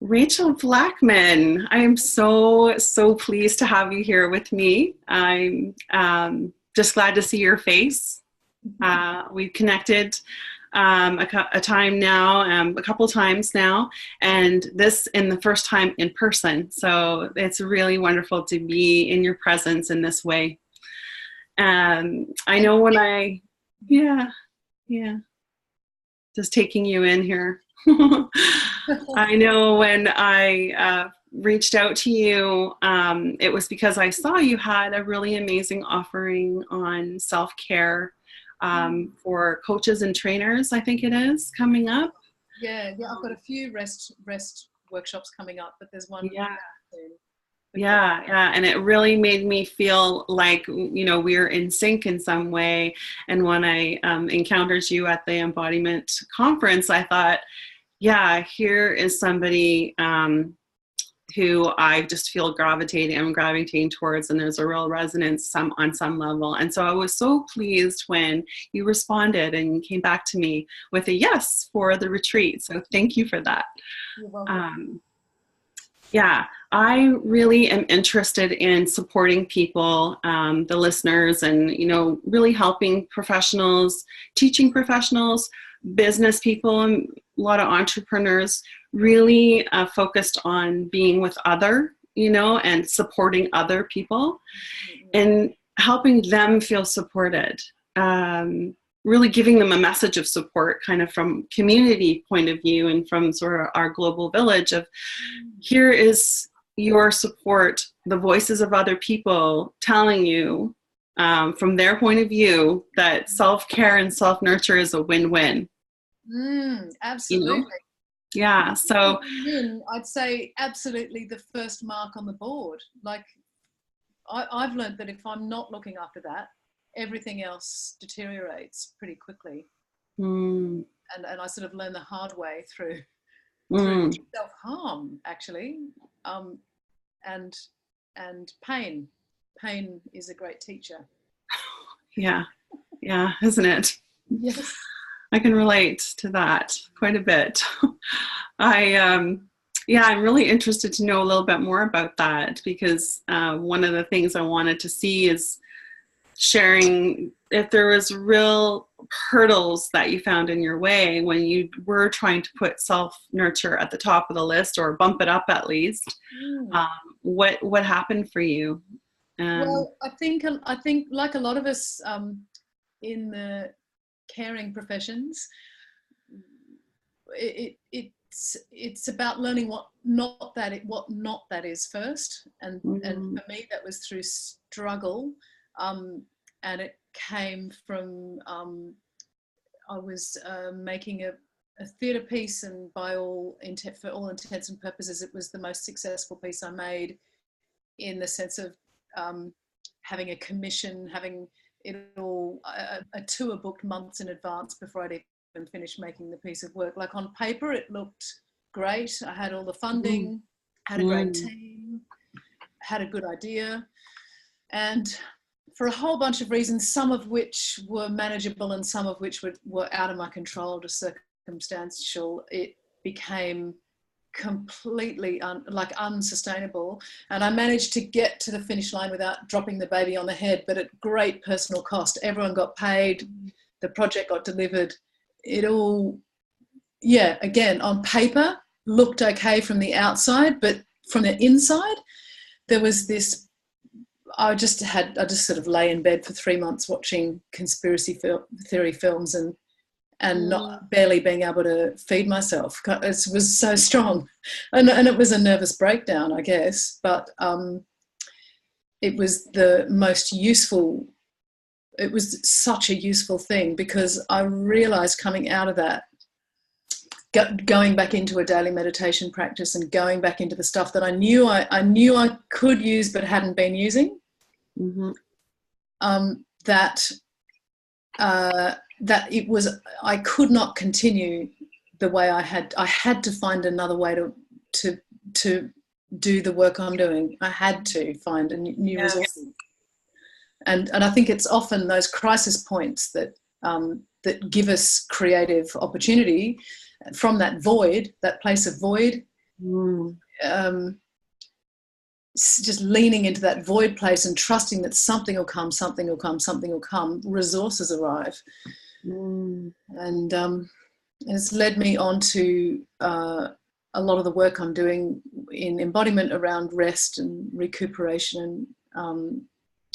Rachel Blackman, I am so pleased to have you here with me. I'm just glad to see your face. We've connected a time now, a couple times now, and this in the first time in person. So it's really wonderful to be in your presence in this way. I know when yeah, just taking you in here. I know when I reached out to you, it was because I saw you had a really amazing offering on self-care for coaches and trainers, I think it is, coming up. Yeah, I've got a few rest workshops coming up, but there's one. Yeah, and it really made me feel like, we're in sync in some way. And when I encountered you at the embodiment conference, I thought, yeah, here is somebody who I just feel I'm gravitating towards, and there's a real resonance on some level. And so I was so pleased when you responded and came back to me with a yes for the retreat. So thank you for that. You're welcome. Yeah, I really am interested in supporting people, the listeners, and, really helping professionals, teaching professionals, business people, and a lot of entrepreneurs really focused on being with and supporting other people and helping them feel supported. Really giving them a message of support kind of from community point of view and from sort of our global village of here is your support, the voices of other people telling you from their point of view that self-care and self-nurture is a win-win. Absolutely. Yeah, so I'd say absolutely the first mark on the board. Like I've learned that if I'm not looking after that, everything else deteriorates pretty quickly. And I sort of learned the hard way through self-harm, actually. And pain is a great teacher. Yeah, isn't it? Yes. I can relate to that quite a bit. I'm really interested to know a little bit more about that, because one of the things I wanted to see is sharing if there was real hurdles that you found in your way when you were trying to put self-nurture at the top of the list, or bump it up at least. What happened for you? Well, I think like a lot of us in the caring professions, it's about learning what not that is first, and for me that was through struggle, and it came from I was making a theatre piece, and for all intents and purposes it was the most successful piece I made, in the sense of having a commission, having it all a tour booked months in advance before I'd even finished making the piece of work. Like on paper it looked great, I had all the funding, had a great team, had a good idea, and for a whole bunch of reasons, some of which were manageable and some of which were out of my control, just circumstantial, it became completely unsustainable. And I managed to get to the finish line without dropping the baby on the head, but at great personal cost. Everyone got paid, the project got delivered. It all, again, on paper looked okay from the outside, but from the inside there was this, I just sort of lay in bed for 3 months watching conspiracy theory films and not barely being able to feed myself. It was so strong, and it was a nervous breakdown, I guess. But it was the most useful. It was such a useful thing, because I realised coming out of that, going back into a daily meditation practice and going back into the stuff that I knew I could use but hadn't been using, that it was, I could not continue the way I had to find another way to do the work I'm doing. I had to find a new resources. And I think it's often those crisis points that give us creative opportunity from that void, that place of void, Mm. Just leaning into that void place and trusting that something will come, something will come, something will come, resources arrive. Mm. And it's led me on to a lot of the work I'm doing in embodiment around rest and recuperation and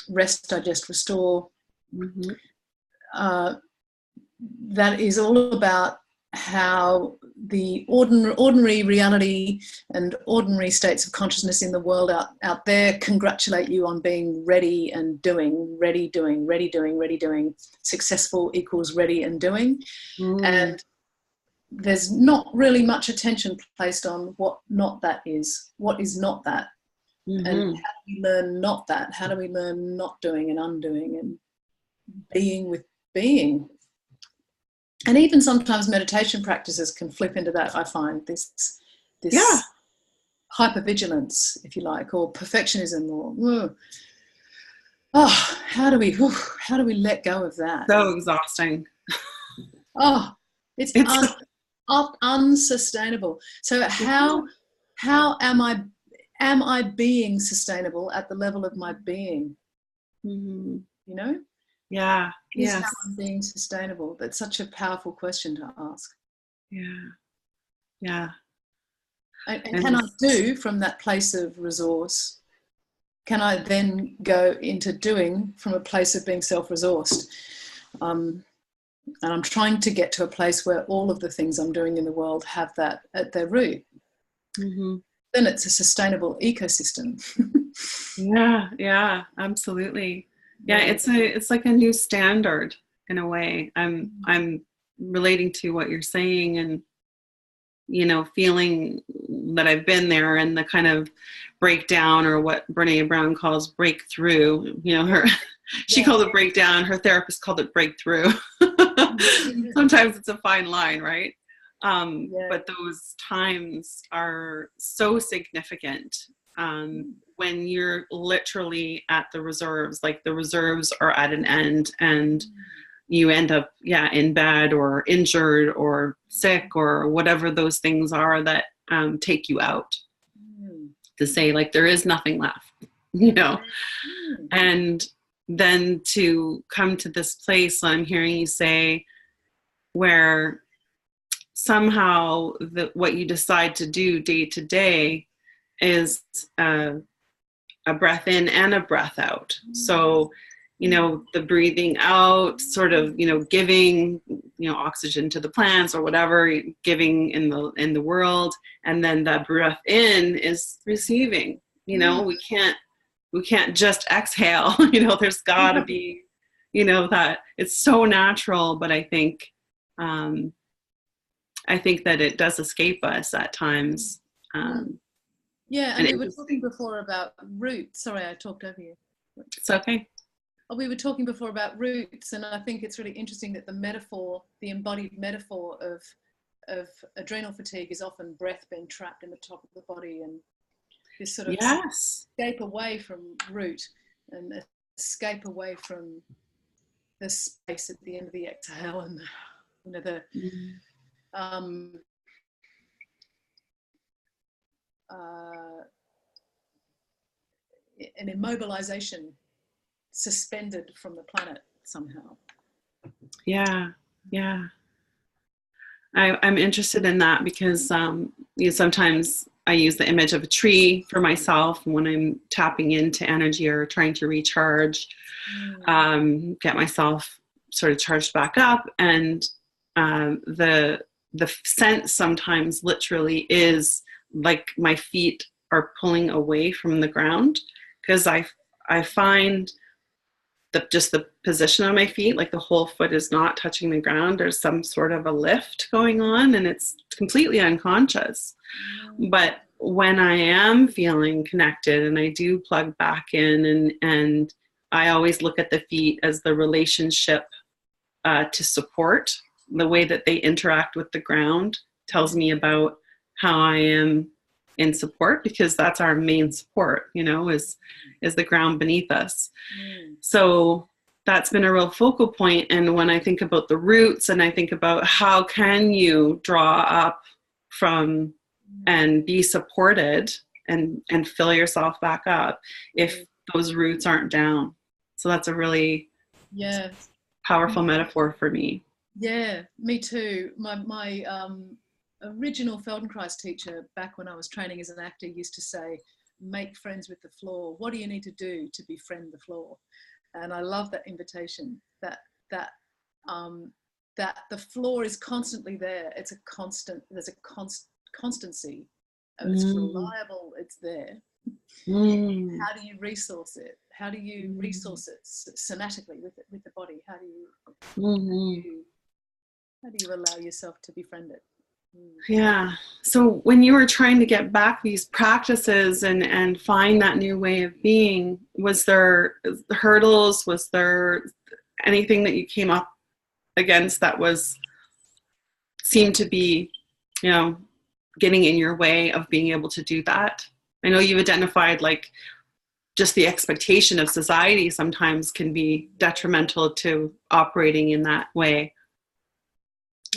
rest, digest, restore. Mm-hmm. That is all about how the ordinary reality and ordinary states of consciousness in the world out there congratulate you on being ready and doing, ready, doing, ready, doing, ready, doing. Successful equals ready and doing. Mm. And there's not really much attention placed on what not that is. What is not that? Mm-hmm. And how do we learn not that? How do we learn not doing and undoing and being with being? And even sometimes meditation practices can flip into that. I find this Yeah. hypervigilance, if you like, or perfectionism, or how do we let go of that? So exhausting. It's unsustainable. So how am I being sustainable at the level of my being? Mm-hmm. You know? Yeah. Is Yes. how I'm being sustainable? That's such a powerful question to ask. Yeah. Yeah. And can I do from that place of resource? Can I then go into doing from a place of being self-resourced? And I'm trying to get to a place where all of the things I'm doing in the world have that at their root. Mm-hmm. Then it's a sustainable ecosystem. Yeah, absolutely. Yeah, it's like a new standard in a way. I'm relating to what you're saying, and feeling that I've been there, and the kind of breakdown, or what Brene Brown calls breakthrough. She called it breakdown. Her therapist called it breakthrough. Sometimes it's a fine line, right? But those times are so significant when you're literally at the reserves, like the reserves are at an end, and you end up in bed or injured or sick or whatever those things are that take you out, to say like there is nothing left, and then to come to this place I'm hearing you say, where somehow what you decide to do day to day is a breath in and a breath out. So, the breathing out, sort of, giving, oxygen to the plants or whatever, giving in the world, and then the breath in is receiving. We can't just exhale. There's got to be, that it's so natural, but I think that it does escape us at times. And we were talking before about roots. Sorry, I talked over you. It's okay. We were talking before about roots, and I think it's really interesting that the embodied metaphor of adrenal fatigue is often breath being trapped in the top of the body, and this sort of escape away from root and escape away from the space at the end of the exhale, and an immobilization, suspended from the planet somehow. I'm interested in that because sometimes I use the image of a tree for myself when I'm tapping into energy or trying to recharge, get myself sort of charged back up, and the sense sometimes literally is like my feet are pulling away from the ground, because I find just the position of my feet, like the whole foot is not touching the ground. There's some sort of a lift going on, and it's completely unconscious. But when I am feeling connected and I do plug back in, and I always look at the feet as the relationship to support, the way that they interact with the ground tells me about how I am in support, because that's our main support, is the ground beneath us. So that's been a real focal point. And when I think about the roots, and I think about how can you draw up from and be supported and fill yourself back up if those roots aren't down. So that's a really powerful metaphor for me. Yeah, me too. My original Feldenkrais teacher back when I was training as an actor used to say, make friends with the floor. What do you need to do to befriend the floor? And I love that invitation, that the floor is constantly there. It's a constant, there's a constancy. It's reliable, it's there. How do you resource it? How do you resource it somatically with the body? How do you allow yourself to befriend it? Yeah. So when you were trying to get back these practices and find that new way of being, was there hurdles? Was there anything that you came up against that seemed to be, getting in your way of being able to do that? I know you've identified like just the expectation of society sometimes can be detrimental to operating in that way.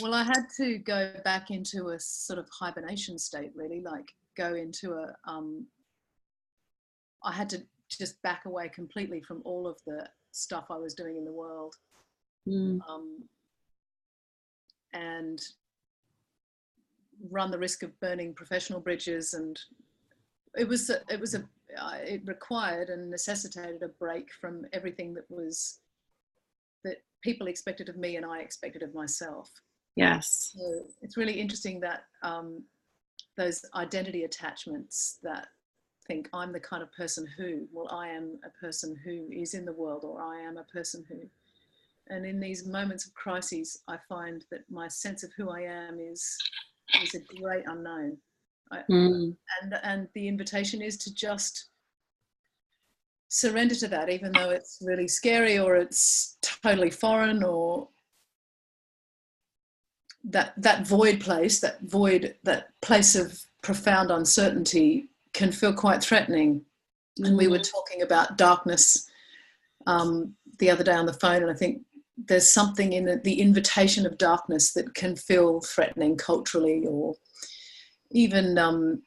Well, I had to go back into a sort of hibernation state, really, like go into I had to just back away completely from all of the stuff I was doing in the world. And run the risk of burning professional bridges. And it required and necessitated a break from everything that people expected of me and I expected of myself. Yes. So it's really interesting that those identity attachments that think I'm the kind of person who, well, I am a person who is in the world, or I am a person who. And in these moments of crises, I find that my sense of who I am is a great unknown. And the invitation is to just surrender to that, even though it's really scary or it's totally foreign, or that void place, that place of profound uncertainty can feel quite threatening. And we were talking about darkness the other day on the phone, and I think there's something in the invitation of darkness that can feel threatening culturally, or even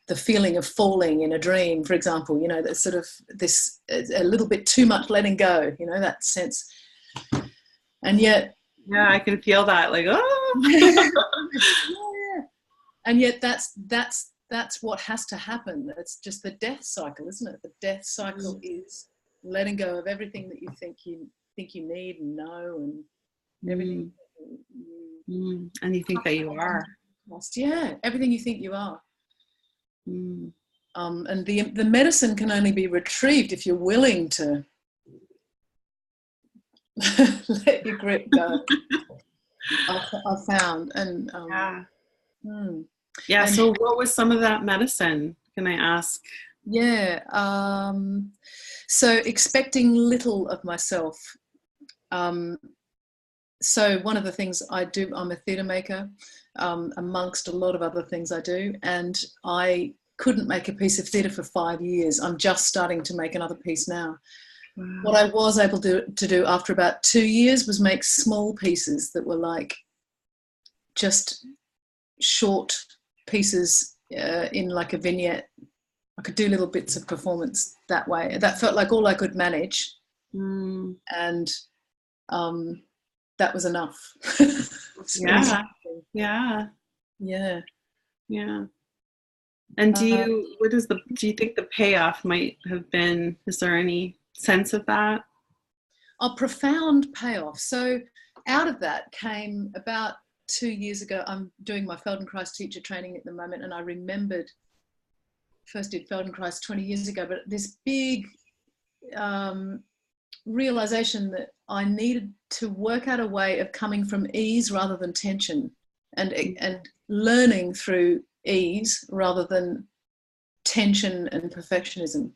the feeling of falling in a dream, for example, there's sort of this a little bit too much letting go, that sense. And yet, yeah, I can feel that, like, oh. Yeah. And yet that's what has to happen. It's just the death cycle, isn't it? The death cycle is letting go of everything that you think you need and know, and everything and you think that you are. Yeah, everything you think you are. And the medicine can only be retrieved if you're willing to let your grip go. I've found. And and so what was some of that medicine, can I ask? Yeah. So expecting little of myself. So one of the things I do, I'm a theatre maker, amongst a lot of other things I do, and I couldn't make a piece of theatre for 5 years. I'm just starting to make another piece now. Wow. What I was able to do after about 2 years was make small pieces that were like just short pieces in like a vignette. I could do little bits of performance that way. That felt like all I could manage. And that was enough. Yeah. And do you think the payoff might have been, is there any sense of that? A profound payoff. So out of that came about 2 years ago, I'm doing my Feldenkrais teacher training at the moment, and I remembered, first did Feldenkrais 20 years ago, but this big realization that I needed to work out a way of coming from ease rather than tension, and learning through ease rather than tension and perfectionism.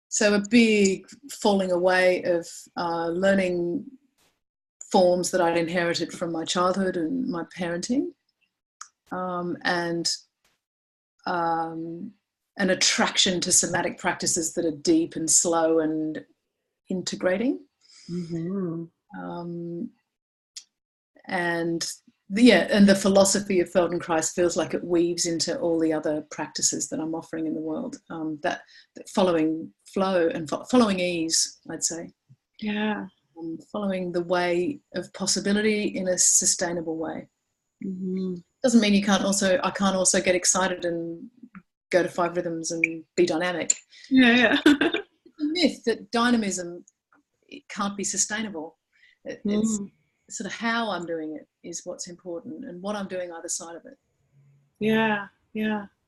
So a big falling away of learning forms that I'd inherited from my childhood and my parenting, and an attraction to somatic practices that are deep and slow and integrating. And and the philosophy of Feldenkrais feels like it weaves into all the other practices that I'm offering in the world. That following flow and following ease, I'd say. Yeah. Following the way of possibility in a sustainable way. Mm-hmm. Doesn't mean I can't also get excited and go to 5 rhythms and be dynamic. Yeah. It's a myth that dynamism, it can't be sustainable. It's sort of how I'm doing it is what's important, and what I'm doing either side of it. Yeah,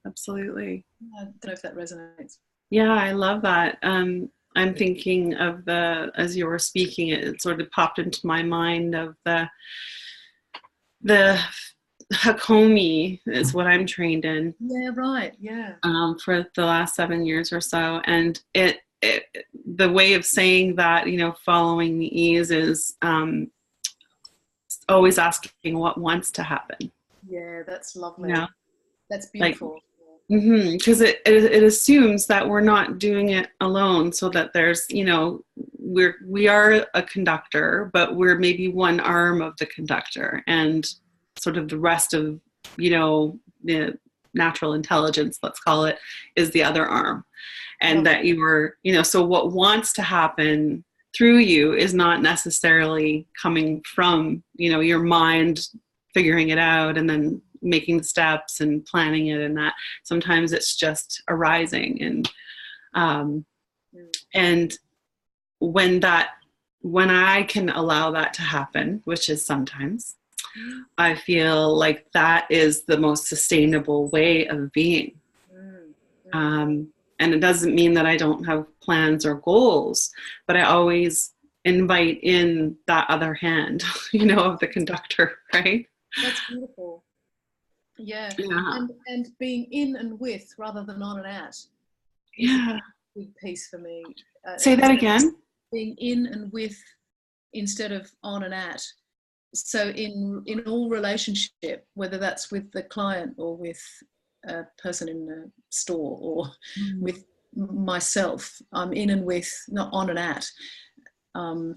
absolutely. I don't know if that resonates. Yeah, I love that. I'm thinking of as you were speaking, it sort of popped into my mind of the Hakomi is what I'm trained in. Yeah, right. Yeah. For the last 7 years or so, and it the way of saying that, following the ease is always asking what wants to happen. Yeah, that's lovely. That's beautiful. Because it assumes that we're not doing it alone, so that there's, we are a conductor, but we're maybe one arm of the conductor, and sort of the rest of, the natural intelligence, let's call it, is the other arm. And that you were, so what wants to happen through you is not necessarily coming from, your mind figuring it out and then making the steps and planning it, and that sometimes it's just arising. And when I can allow that to happen, which is sometimes, I feel like that is the most sustainable way of being. And it doesn't mean that I don't have plans or goals, but I always invite in that other hand, of the conductor, right? That's beautiful. Yeah. And being in and with rather than on and at. Yeah. Big piece for me. Say that again. Being in and with instead of on and at. So in all relationship, whether that's with the client or with a person in the store or with myself, I'm in and with, not on and at. I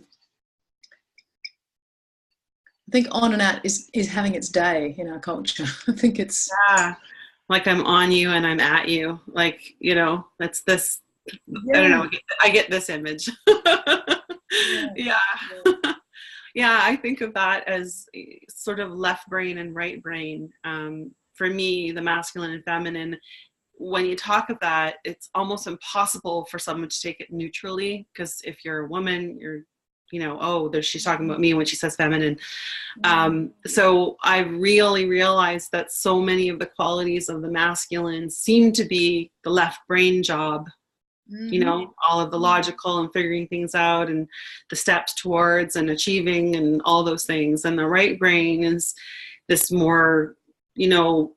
think on and at is having its day in our culture. I think it's like I'm on you and I'm at you, like, that's this. I don't know, I get this image. Yeah, I think of that as sort of left brain and right brain. For me, the masculine and feminine, when you talk of that, it's almost impossible for someone to take it neutrally, because if you're a woman, you're, she's talking about me when she says feminine. So I really realized that so many of the qualities of the masculine seem to be the left brain job. All of the logical and figuring things out and the steps towards and achieving and all those things. And the right brain is this more,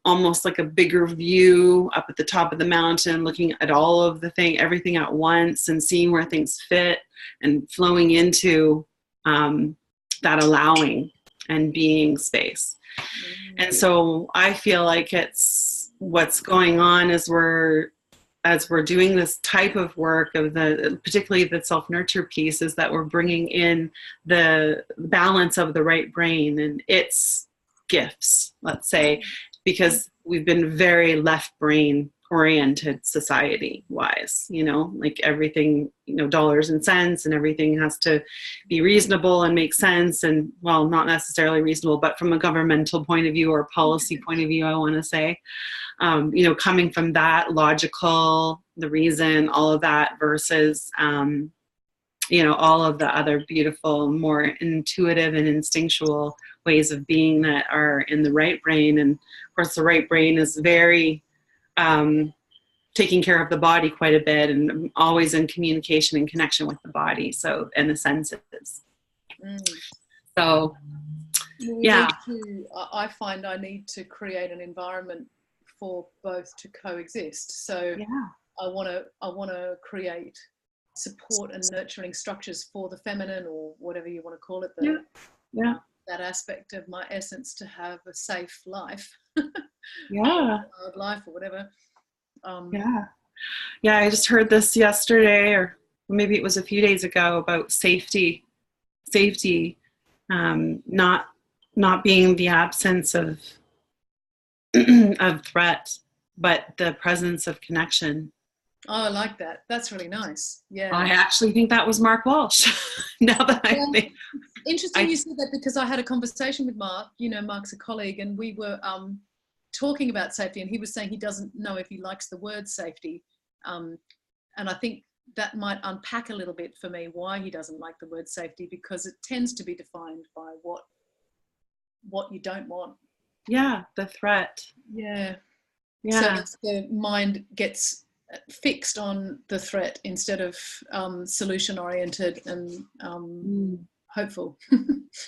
almost like a bigger view up at the top of the mountain, looking at all of everything at once and seeing where things fit and flowing into that allowing and being space. And so I feel like it's what's going on as we're doing this type of work of particularly the self-nurture piece, is that we're bringing in the balance of the right brain and its gifts, let's say, because we've been very left brain oriented society wise, like everything, dollars and cents, and everything has to be reasonable and make sense. And well, not necessarily reasonable, but from a governmental point of view or policy point of view, I want to say, coming from that logical, the reason, all of that versus, all of the other beautiful, more intuitive and instinctual ways of being that are in the right brain. And of course, the right brain is very taking care of the body quite a bit and always in communication and connection with the body. So, and the senses. So, I find I need to create an environment for both to coexist. So I want to create support and nurturing structures for the feminine, or whatever you want to call it, that aspect of my essence, to have a safe life, life or whatever. I just heard this yesterday, or maybe it was a few days ago, about safety, not not being the absence of of threat, but the presence of connection. Oh, I like that. That's really nice. I Yeah. actually think that was Mark Walsh. Now that I Yeah. think, Interesting you said that, because I had a conversation with Mark. You know, Mark's a colleague, and we were talking about safety, and he was saying he doesn't know if he likes the word safety. And I think that might unpack a little bit for me why he doesn't like the word safety, because it tends to be defined by what you don't want. yeah, the threat. Yeah. So Yeah. the mind gets fixed on the threat instead of solution oriented and hopeful.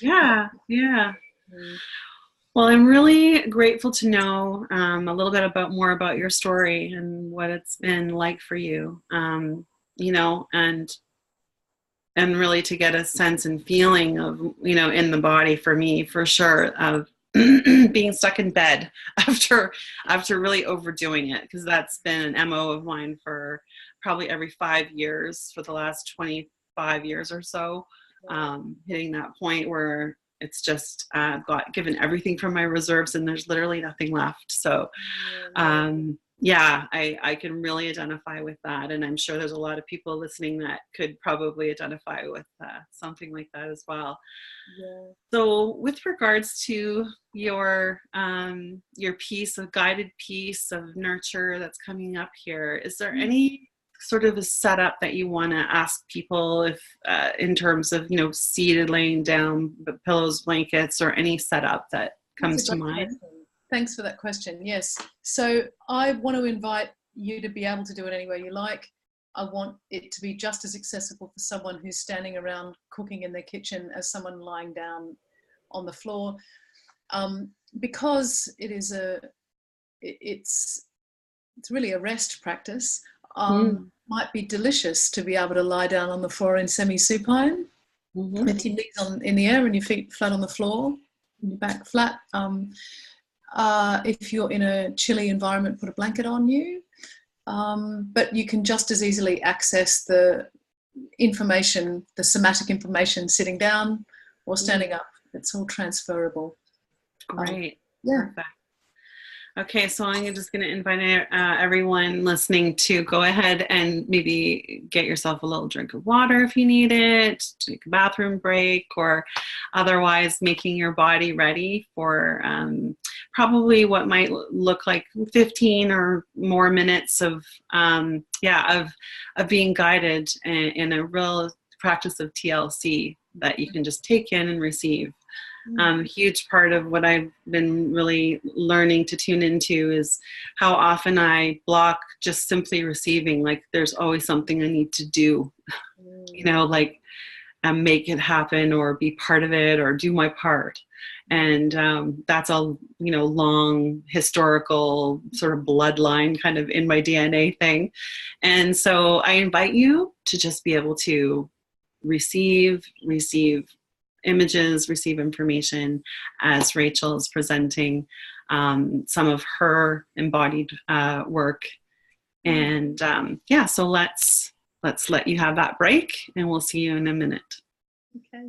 Yeah. Yeah. Mm. Well, I'm really grateful to know a little bit more about your story and what it's been like for you. You know, and really to get a sense and feeling of, you know, in the body for me, for sure, of being stuck in bed after really overdoing it, because that's been an MO of mine for probably every 5 years for the last 25 years or so. Hitting that point where it's just got given everything from my reserves and there's literally nothing left. So yeah, I can really identify with that. And I'm sure there's a lot of people listening that could probably identify with something like that as well. Yeah. So with regards to your piece, a guided piece of nurture that's coming up here, is there any sort of a setup that you want to ask people, if in terms of, you know, seated, laying down, pillows, blankets, or any setup that comes to mind? Question. Thanks for that question. Yes. So I want to invite you to be able to do it any way you like. I want it to be just as accessible for someone who's standing around cooking in their kitchen as someone lying down on the floor, because it's really a rest practice. Might be delicious to be able to lie down on the floor in semi-supine with your knees in the air and your feet flat on the floor and your back flat. If you're in a chilly environment, put a blanket on you. But you can just as easily access the information, the somatic information, sitting down or standing up. It's all transferable. Great. Yeah. Perfect. Okay, so I'm just going to invite everyone listening to go ahead and maybe get yourself a little drink of water if you need it, take a bathroom break, or otherwise making your body ready for probably what might look like 15 or more minutes of being guided in a real practice of TLC that you can just take in and receive. A huge part of what I've been really learning to tune into is how often I block just simply receiving. Like there's always something I need to do, you know, like make it happen or be part of it or do my part. And that's a, you know, long historical sort of bloodline kind of in my DNA thing. And so I invite you to just be able to receive images, receive information as Rachel is presenting some of her embodied work. And so let's let you have that break, and we'll see you in a minute. Okay.